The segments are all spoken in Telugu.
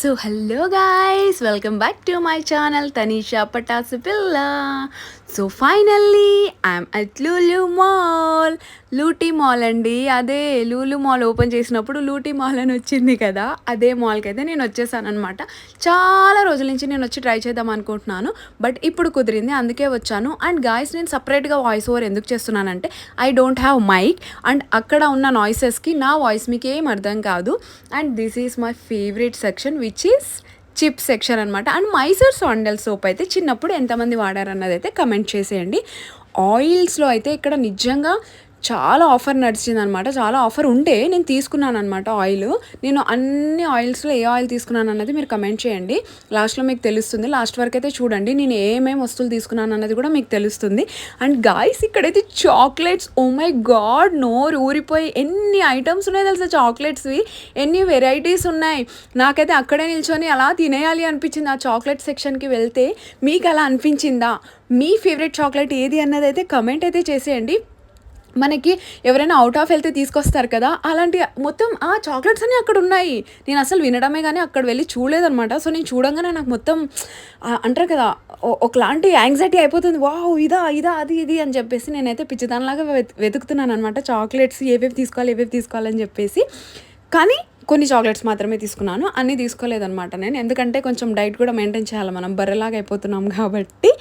So hello guys, welcome back to my channel Tanisha Patasu Pilla. So finally I'm at Lulu mall. లూటీ మాల్ అండి, అదే లూలు మాల్ ఓపెన్ చేసినప్పుడు లూటీ మాల్ అని వచ్చింది కదా, అదే మాల్కి అయితే నేను వచ్చేసాను అనమాట. చాలా రోజుల నుంచి నేను వచ్చి ట్రై చేద్దాం అనుకుంటున్నాను, బట్ ఇప్పుడు కుదిరింది, అందుకే వచ్చాను. అండ్ గాయ్స్, నేను సపరేట్గా వాయిస్ ఓవర్ ఎందుకు చేస్తున్నానంటే I don't have mic, and అక్కడ ఉన్న నాయిసెస్కి నా వాయిస్ మీకు ఏం అర్థం కాదు. And this is my favourite section which is chip section అనమాట. అండ్ మైసూర్ సాండల్ సోప్ అయితే చిన్నప్పుడు ఎంతమంది వాడారన్నది అయితే కమెంట్ చేసేయండి. ఆయిల్స్లో అయితే ఇక్కడ నిజంగా చాలా ఆఫర్ నడిచిందనమాట. చాలా ఆఫర్ ఉంటే నేను తీసుకున్నాను అనమాట ఆయిల్. నేను అన్ని ఆయిల్స్లో ఏ ఆయిల్ తీసుకున్నాను అన్నది మీరు కమెంట్ చేయండి, లాస్ట్లో మీకు తెలుస్తుంది. లాస్ట్ వరకు అయితే చూడండి, నేను ఏమేమి వస్తువులు తీసుకున్నాను అన్నది కూడా మీకు తెలుస్తుంది. అండ్ గాయ్స్, ఇక్కడైతే చాక్లెట్స్, ఓ మై గాడ్, నోరు ఊరిపోయి ఎన్ని ఐటమ్స్ ఉన్నాయి తెలుసా చాక్లెట్స్వి, ఎన్ని వెరైటీస్ ఉన్నాయి. నాకైతే అక్కడే నిల్చొని అలా తినేయాలి అనిపించింది ఆ చాక్లెట్ సెక్షన్కి వెళ్తే. మీకు అలా అనిపించిందా? మీ ఫేవరెట్ చాక్లెట్ ఏది అన్నది అయితే కమెంట్ అయితే చేసేయండి. మనకి ఎవరైనా అవుట్ ఆఫ్ వెళ్తే తీసుకొస్తారు కదా, అలాంటి మొత్తం ఆ చాక్లెట్స్ అన్నీ అక్కడ ఉన్నాయి. నేను అసలు వినడమే కానీ అక్కడ వెళ్ళి చూడలేదనమాట. సో నేను చూడంగానే నాకు మొత్తం అంటారు కదా, ఒకలాంటి యాంగ్జైటీ అయిపోతుంది. వావ్, ఇదా ఇదా అది ఇది అని చెప్పేసి నేనైతే పిచ్చిదానిలాగా వెతుకుతున్నాను అనమాట చాక్లెట్స్, ఏవేవి తీసుకోవాలని చెప్పేసి. కానీ కొన్ని చాక్లెట్స్ మాత్రమే తీసుకున్నాను, అన్నీ తీసుకోలేదనమాట నేను, ఎందుకంటే కొంచెం డైట్ కూడా మెయింటైన్ చేయాలి, మనం బర్రెలాగా అయిపోతున్నాం కాబట్టి.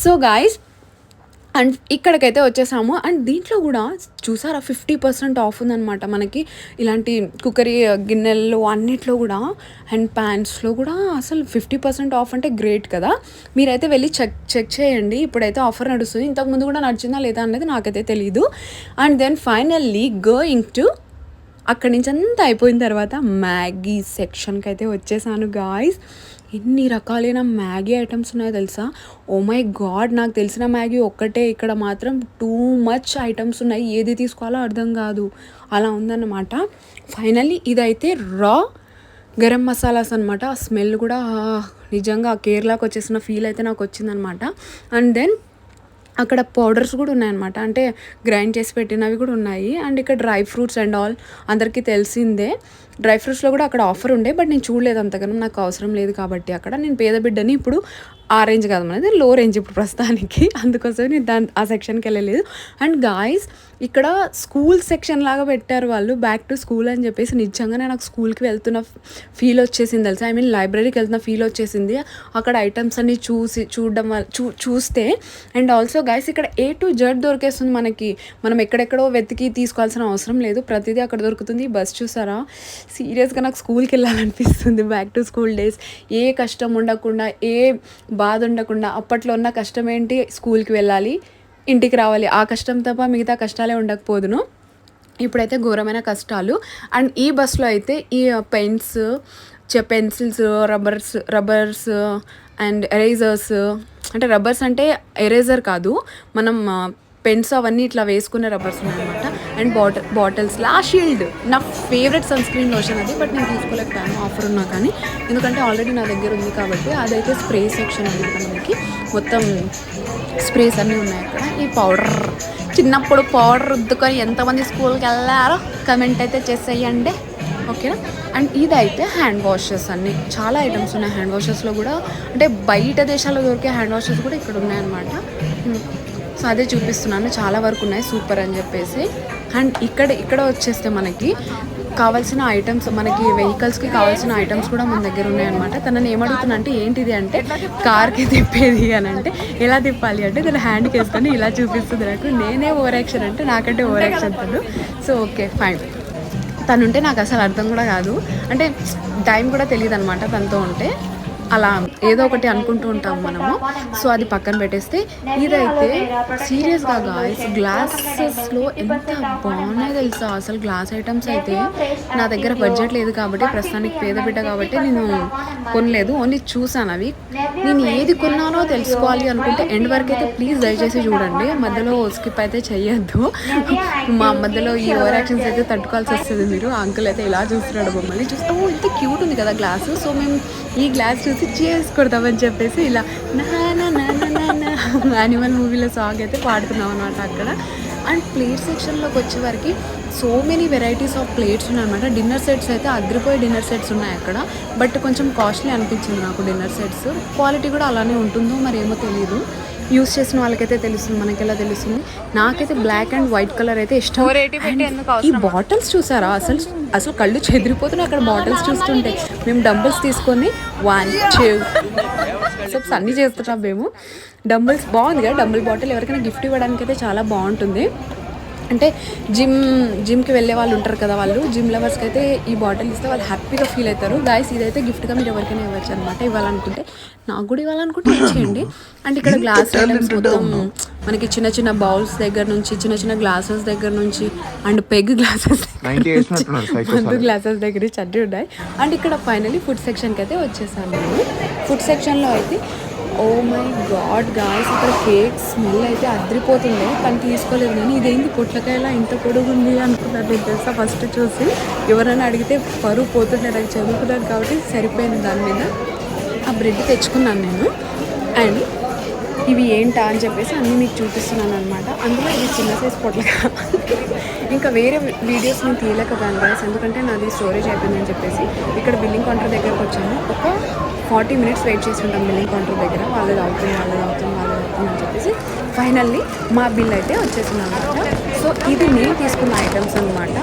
సో గాయ్స్, అండ్ ఇక్కడికైతే వచ్చేసాము. అండ్ దీంట్లో కూడా చూసారా 50% ఆఫ్ ఉందన్నమాట మనకి. ఇలాంటి కుక్కరీ గిన్నెల్లో అన్నిట్లో కూడా, అండ్ ప్యాన్స్లో కూడా అసలు 50% ఆఫ్ అంటే గ్రేట్ కదా. మీరైతే వెళ్ళి చెక్ చేయండి, ఇప్పుడైతే ఆఫర్ నడుస్తుంది. ఇంతకుముందు కూడా నడిచిందా లేదా అనేది నాకైతే తెలీదు. And then finally going to, అక్కడి నుంచి అంతా అయిపోయిన తర్వాత మ్యాగీ సెక్షన్కి అయితే వచ్చేసాను గాయ్స్. ఎన్ని రకాలైన మ్యాగీ ఐటమ్స్ ఉన్నాయో తెలుసా? ఓ మై గాడ్, నాకు తెలిసిన మ్యాగీ ఒక్కటే, ఇక్కడ మాత్రం టూ మచ్ ఐటమ్స్ ఉన్నాయి, ఏది తీసుకోవాలో అర్థం కాదు, అలా ఉందన్నమాట. ఫైనల్లీ ఇదైతే రా గరం మసాలాస్ అనమాట. ఆ స్మెల్ కూడా నిజంగా కేరళకు వచ్చేసిన ఫీల్ అయితే నాకు వచ్చిందనమాట. అండ్ దెన్ అక్కడ పౌడర్స్ కూడా ఉన్నాయన్నమాట, అంటే గ్రైండ్ చేసి పెట్టినవి కూడా ఉన్నాయి. అండ్ ఇక్కడ డ్రై ఫ్రూట్స్ అండ్ ఆల్ అందరికీ తెలిసిందే. డ్రై ఫ్రూట్స్లో కూడా అక్కడ ఆఫర్ ఉండే, బట్ నేను చూడలేదు అంతగానో, నాకు అవసరం లేదు కాబట్టి. అక్కడ నేను పేద బిడ్డని, ఇప్పుడు ఆ రేంజ్ కాదు మనది, లో రేంజ్ ఇప్పుడు ప్రస్తుతానికి, అందుకోసం నేను ఆ సెక్షన్కి వెళ్ళలేదు. అండ్ గాయ్స్, ఇక్కడ స్కూల్ సెక్షన్ లాగా పెట్టారు వాళ్ళు, బ్యాక్ టు స్కూల్ అని చెప్పేసి. నిజంగానే నాకు స్కూల్కి వెళ్తున్న ఫీల్ వచ్చేసింది తెలుసా, ఐ మీన్ లైబ్రరీకి వెళ్తున్న ఫీల్ వచ్చేసింది అక్కడ ఐటమ్స్ అన్ని చూడడం వల్ల చూస్తే. అండ్ ఆల్సో గాయ్స్, ఇక్కడ A to Z దొరికేస్తుంది మనకి, మనం ఎక్కడెక్కడో వెతికి తీసుకోవాల్సిన అవసరం లేదు, ప్రతిదీ అక్కడ దొరుకుతుంది. బస్ చూసారా, సీరియస్గా నాకు స్కూల్కి వెళ్ళాలనిపిస్తుంది. బ్యాక్ టు స్కూల్ డేస్, ఏ కష్టం ఉండకుండా, ఏ బాధ ఉండకుండా. అప్పట్లో ఉన్న కష్టం ఏంటి, స్కూల్కి వెళ్ళాలి, ఇంటికి రావాలి, ఆ కష్టం తప్ప మిగతా కష్టాలే ఉండకపోదును. ఇప్పుడైతే ఘోరమైన కష్టాలు. అండ్ ఈ బస్లో అయితే ఈ పెన్సిల్స్, రబ్బర్స్ అండ్ ఎరేజర్స్, అంటే రబ్బర్స్ అంటే ఎరేజర్ కాదు, మనం పెన్స్ అవన్నీ ఇట్లా వేసుకునే రబ్బర్స్ ఉన్నాయన్నమాట. అండ్ బాటిల్స్, లా షీల్డ్, నా ఫేవరెట్ సన్ స్క్రీన్ లోషన్ అది, బట్ నేను తీసుకోలేకపోయాను ఆఫర్ ఉన్నా కానీ, ఎందుకంటే ఆల్రెడీ నా దగ్గర ఉంది కాబట్టి. అదైతే స్ప్రే సెక్షన్ అనమాట, మనకి మొత్తం స్ప్రేస్ అన్నీ ఉన్నాయి అక్కడ. ఈ పౌడర్, చిన్నప్పుడు పౌడర్ రుద్దుకొని ఎంతమంది స్కూల్కి వెళ్ళారో కమెంట్ అయితే చేసేయండి, ఓకేనా. అండ్ ఇదైతే హ్యాండ్ వాషెస్, అన్నీ చాలా ఐటమ్స్ ఉన్నాయి హ్యాండ్ వాషెస్లో కూడా, అంటే బయట దేశాల్లో దొరికే హ్యాండ్ వాషెస్ కూడా ఇక్కడ ఉన్నాయన్నమాట. సో అదే చూపిస్తున్నాను, చాలా వరకు ఉన్నాయి, సూపర్ అని చెప్పేసి. అండ్ ఇక్కడ వచ్చేస్తే మనకి కావాల్సిన ఐటమ్స్, మనకి వెహికల్స్కి కావాల్సిన ఐటమ్స్ కూడా మన దగ్గర ఉన్నాయన్నమాట. తనని ఏమడుగుతున్నా అంటే ఏంటిది అంటే, కార్కి తిప్పేది అని అంటే, ఎలా తిప్పాలి అంటే తను హ్యాండ్కి వేసుకొని ఇలా చూపిస్తుంది నాకు. నేనే ఓవర్ యాక్షన్ అంటే నాకంటే ఓవర్ యాక్షన్ తను. సో ఓకే ఫైన్, తనుంటే నాకు అసలు అర్థం కూడా కాదు, అంటే టైం కూడా తెలియదు అనమాట తనతో ఉంటే. అలా ఏదో ఒకటి అనుకుంటూ ఉంటాం మనము. సో అది పక్కన పెట్టేస్తే, ఇదైతే సీరియస్గా గాయ్స్, గ్లాసెస్లో ఎంత బాగున్నాయి తెలుసా అసలు. గ్లాస్ ఐటమ్స్ అయితే నా దగ్గర బడ్జెట్ లేదు కాబట్టి, ప్రస్తుతానికి పేద బిడ్డ కాబట్టి నేను కొనలేదు, ఓన్లీ చూసాను అవి. నేను ఏది కొన్నానో తెలుసుకోవాలి అనుకుంటే ఎండ్ వరకు అయితే ప్లీజ్ దయచేసి చూడండి, మధ్యలో స్కిప్ అయితే చెయ్యొద్దు. మా మధ్యలో ఈ ఓవర్ యాక్షన్స్ అయితే తట్టుకోవాల్సి వస్తుంది మీరు. అంకుల్ అయితే ఇలా చూస్తున్నాడు బొమ్మల్ని, చూస్తే ఇంత క్యూట్ ఉంది కదా గ్లాసు. సో మేము ఈ గ్లాస్ చూసి చేసి కొడతామని చెప్పేసి ఇలా నా యానిమల్ మూవీలో సాంగ్ అయితే పాడుతున్నాం అనమాట అక్కడ. అండ్ ప్లేట్ సెక్షన్లోకి వచ్చేవరకు so many varieties of plates ఉన్నాయన్నమాట. డిన్నర్ సెట్స్ అయితే అదిరిపోయే డిన్నర్ సెట్స్ ఉన్నాయి అక్కడ. బట్ కొంచెం కాస్ట్లీ అనిపించింది నాకు డిన్నర్ సెట్స్. క్వాలిటీ కూడా అలానే ఉంటుందో మరి ఏమో తెలియదు. యూస్ చేసిన వాళ్ళకైతే తెలుస్తుంది, మనకి ఎలా తెలుస్తుంది. నాకైతే బ్లాక్ అండ్ వైట్ కలర్ అయితే ఇష్టం. ఈ బాటిల్స్ చూసారా, అసలు కళ్ళు చెదిరిపోతున్నాయి అక్కడ బాటిల్స్ చూస్తుంటే. మేము డంబుల్స్ తీసుకొని 1 2 స్టెప్స్ అన్నీ చేస్తున్నాం మేము. డంబుల్స్ బాగుంది కదా, డంబుల్ బాటిల్ ఎవరికైనా గిఫ్ట్ ఇవ్వడానికి అయితే చాలా బాగుంటుంది. అంటే జిమ్కి వెళ్ళే వాళ్ళు ఉంటారు కదా, వాళ్ళు జిమ్ లవర్స్కి అయితే ఈ బాటిల్ ఇస్తే వాళ్ళు హ్యాపీగా ఫీల్ అవుతారు. గాయస్ ఇదైతే గిఫ్ట్గా మీరు ఎవరికైనా ఇవ్వచ్చు అనమాట. ఇవ్వాలనుకుంటే, నాకు కూడా ఇవ్వాలనుకుంటే ఇచ్చేయండి. అంటే ఇక్కడ గ్లాస్ ఐటమ్స్ మొత్తం మనకి చిన్న చిన్న బౌల్స్ దగ్గర నుంచి, చిన్న చిన్న గ్లాసెస్ దగ్గర నుంచి, అండ్ పెగ్ గ్లాసెస్ మందు గ్లాసెస్ దగ్గర నుంచి అన్నీ ఉన్నాయి. అండ్ ఇక్కడ ఫైనలీ ఫుడ్ సెక్షన్కి అయితే వచ్చేసాను నేను. ఫుడ్ సెక్షన్లో అయితే ఓ మై గాడ్ గాయ్స్, ఇక్కడ కేక్ స్మెల్ అయితే అదిరిపోతుంది. కానీ తీసుకోలేదు నేను. ఇదేంటి పొట్లకాయలా ఇంత పొడుగు ఉంది అనుకున్నాను నేను తెలుసా ఫస్ట్ చూసి. ఎవరైనా అడిగితే పరువు పోతుండే, నాకు చదువుకున్నాను కాబట్టి సరిపోయింది. దాని మీద ఆ బ్రెడ్ తెచ్చుకున్నాను నేను. అండ్ ఇవి ఏంటా అని చెప్పేసి అన్నీ మీకు చూపిస్తున్నాను అనమాట. అందులో ఇది చిన్న సైజ్ పొట్లకాయ. ఇంకా వేరే వీడియోస్ నేను తీయలేకపోయాను గాయ్స్, ఎందుకంటే నాది స్టోరేజ్ అయిపోయిందని చెప్పేసి. ఇక్కడ బిల్లింగ్ కౌంటర్ దగ్గరకు వచ్చాను. ఒక 40 minutes వెయిట్ చేసి ఉంటాం బిల్లింగ్ కౌంటర్ దగ్గర. వాళ్ళది అవుతుంది అని చెప్పేసి ఫైనల్లీ మా బిల్ అయితే వచ్చేసింది అనమాట. సో ఇది నేను తీసుకున్న ఐటమ్స్ అనమాట.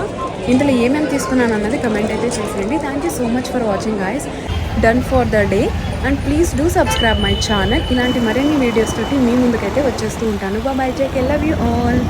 ఇందులో ఏమేమి తీసుకున్నాను అన్నది కమెంట్ అయితే చేసేయండి. Thank you so much for watching guys. Done for the day. And please do subscribe my channel. ఇలాంటి మరిన్ని వీడియోస్ తోటి మీ ముందుకైతే వచ్చేస్తూ ఉంటాను. Bye, take care, love you all.